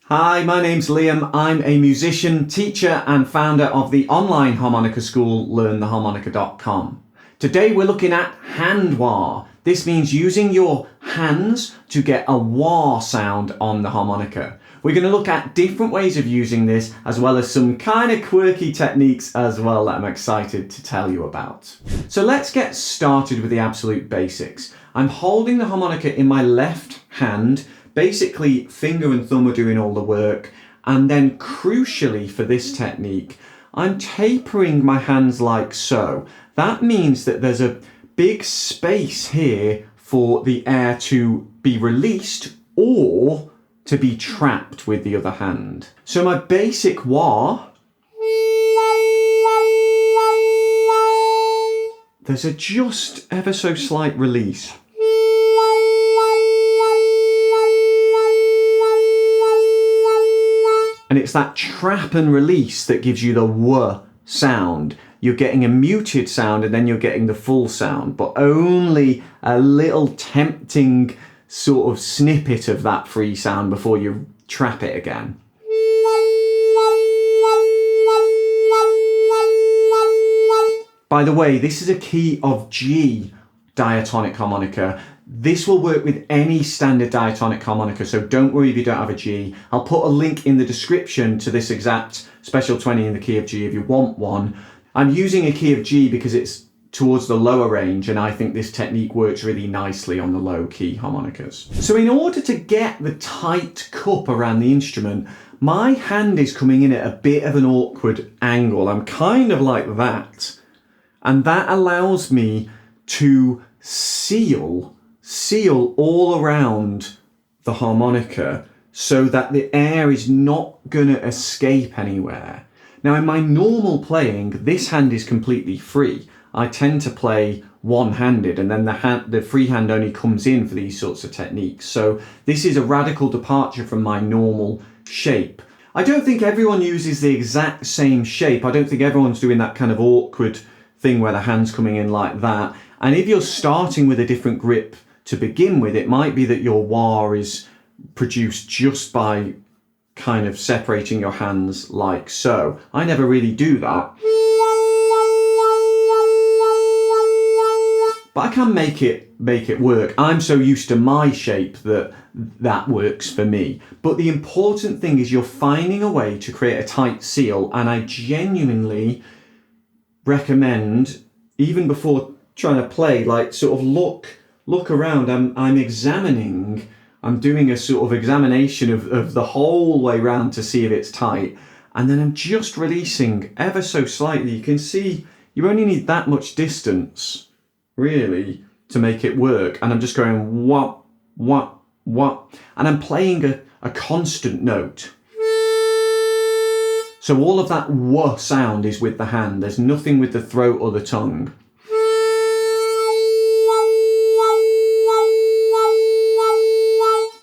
Hi, my name's Liam. I'm a musician, teacher and founder of the online harmonica school LearnTheHarmonica.com. Today we're looking at Hand Wah. This means using your hands to get a wah sound on the harmonica. We're going to look at different ways of using this, as well as some kind of quirky techniques as well that I'm excited to tell you about. So let's get started with the absolute basics. I'm holding the harmonica in my left hand. Basically, finger and thumb are doing all the work, and then crucially for this technique, I'm tapering my hands like so. That means that there's a big space here for the air to be released or to be trapped with the other hand. So my basic wah, there's a just ever so slight release. And it's that trap and release that gives you the wah sound. You're getting a muted sound and then you're getting the full sound, but only a little tempting sort of snippet of that free sound before you trap it again. By the way, this is a key of G diatonic harmonica. This will work with any standard diatonic harmonica, so don't worry if you don't have a G. I'll put a link in the description to this exact special 20 in the key of G if you want one. I'm using a key of G because it's towards the lower range, and I think this technique works really nicely on the low key harmonicas. So in order to get the tight cup around the instrument, my hand is coming in at a bit of an awkward angle. I'm kind of like that. And that allows me to seal all around the harmonica so that the air is not going to escape anywhere. Now in my normal playing, this hand is completely free. I tend to play one-handed, and then the free hand only comes in for these sorts of techniques. So this is a radical departure from my normal shape. I don't think everyone uses the exact same shape. I don't think everyone's doing that kind of awkward thing where the hand's coming in like that. And if you're starting with a different grip to begin with, it might be that your wah is produced just by kind of separating your hands like so. I never really do that. But I can make it work. I'm so used to my shape that works for me. But the important thing is you're finding a way to create a tight seal, and I genuinely recommend, even before trying to play, like sort of look around. I'm examining, I'm doing a sort of examination of the whole way round to see if it's tight, and then I'm just releasing ever so slightly. You can see you only need that much distance really to make it work, and I'm just going wah, wah, wah, and I'm playing a constant note. So all of that wah sound is with the hand. There's nothing with the throat or the tongue.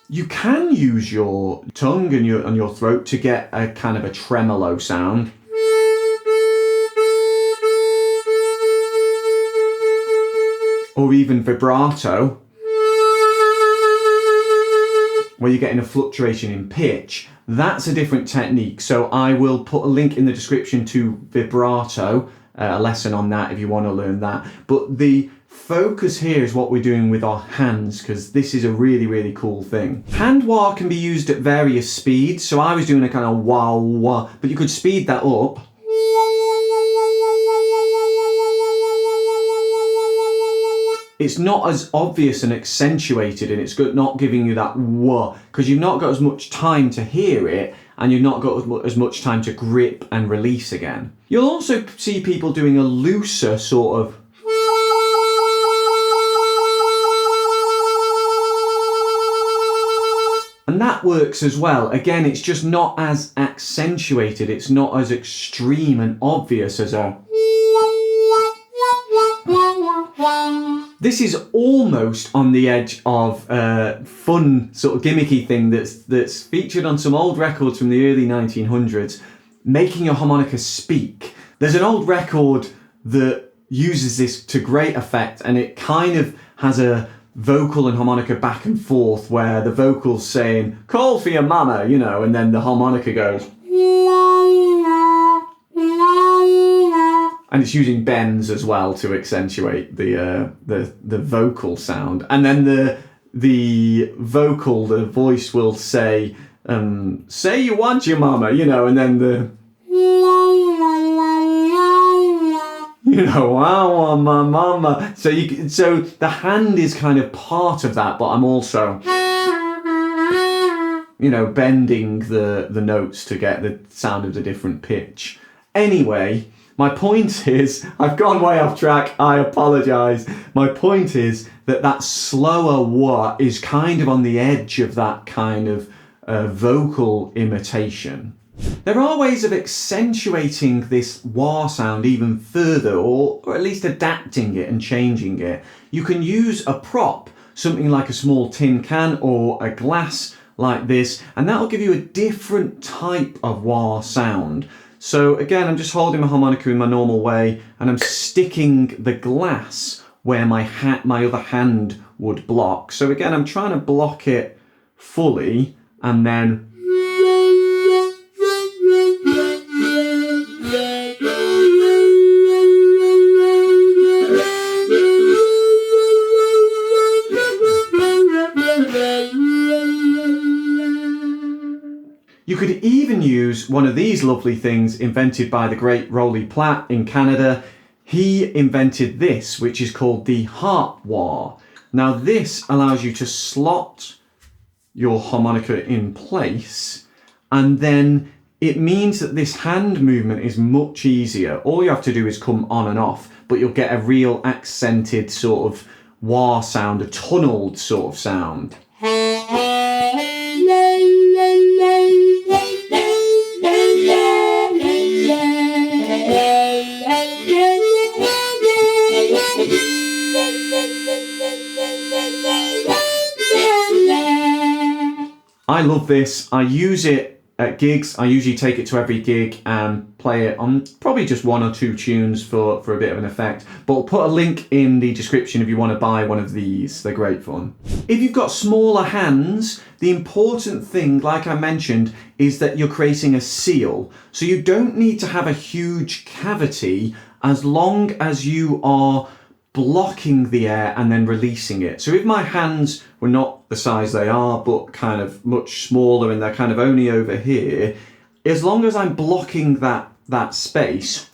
You can use your tongue and your throat to get a kind of a tremolo sound. Or even vibrato, where you're getting a fluctuation in pitch. That's a different technique. So I will put a link in the description to vibrato, a lesson on that if you want to learn that. But the focus here is what we're doing with our hands, because this is a really, really cool thing. Hand wah can be used at various speeds. So I was doing a kind of wah wah, but you could speed that up. It's not as obvious and accentuated, and it's not giving you that wah, because you've not got as much time to hear it, and you've not got as much time to grip and release again. You'll also see people doing a looser sort of, and that works as well. Again, it's just not as accentuated, it's not as extreme and obvious as a. This is almost on the edge of a fun sort of gimmicky thing that's featured on some old records from the early 1900s, making your harmonica speak. There's an old record that uses this to great effect, and it kind of has a vocal and harmonica back and forth, where the vocal's saying, call for your mama, you know, and then the harmonica goes. And it's using bends as well to accentuate the vocal sound. And then the vocal, the voice will say you want your mama, you know, and then the, you know, I want my mama. So the hand is kind of part of that, but I'm also, you know, bending the notes to get the sound of the different pitch. Anyway, my point is, I've gone way off track, I apologise. My point is that slower wah is kind of on the edge of that kind of vocal imitation. There are ways of accentuating this wah sound even further, or at least adapting it and changing it. You can use a prop, something like a small tin can or a glass like this, and that'll give you a different type of wah sound. So again, I'm just holding my harmonica in my normal way, and I'm sticking the glass where my other hand would block. So again, I'm trying to block it fully, and then you could even use one of these lovely things invented by the great Rolly Platt in Canada. He invented this, which is called the Harp Wah. Now this allows you to slot your harmonica in place, and then it means that this hand movement is much easier. All you have to do is come on and off, but you'll get a real accented sort of wah sound, a tunneled sort of sound. I love this. I use it at gigs. I usually take it to every gig and play it on probably just one or two tunes for a bit of an effect. But I'll put a link in the description if you want to buy one of these. They're great fun. If you've got smaller hands, the important thing, like I mentioned, is that you're creating a seal. So you don't need to have a huge cavity as long as you are blocking the air and then releasing it. So if my hands were not the size they are, but kind of much smaller and they're kind of only over here, as long as I'm blocking that space,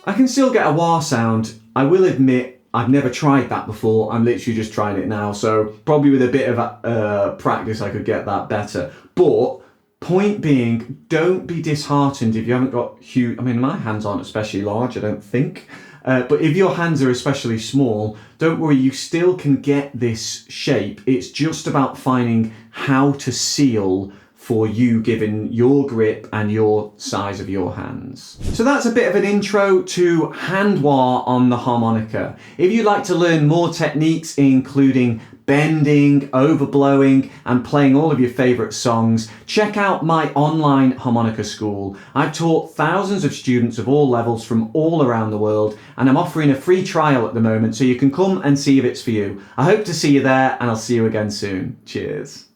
I can still get a wah sound. I will admit, I've never tried that before. I'm literally just trying it now. So probably with a bit of practice, I could get that better. But point being, don't be disheartened if you haven't got huge, I mean, my hands aren't especially large, I don't think. But if your hands are especially small, don't worry, you still can get this shape. It's just about finding how to seal for you, given your grip and your size of your hands. So that's a bit of an intro to hand wah on the harmonica. If you'd like to learn more techniques, including bending, overblowing, and playing all of your favorite songs, check out my online harmonica school. I've taught thousands of students of all levels from all around the world, and I'm offering a free trial at the moment, so you can come and see if it's for you. I hope to see you there, and I'll see you again soon. Cheers.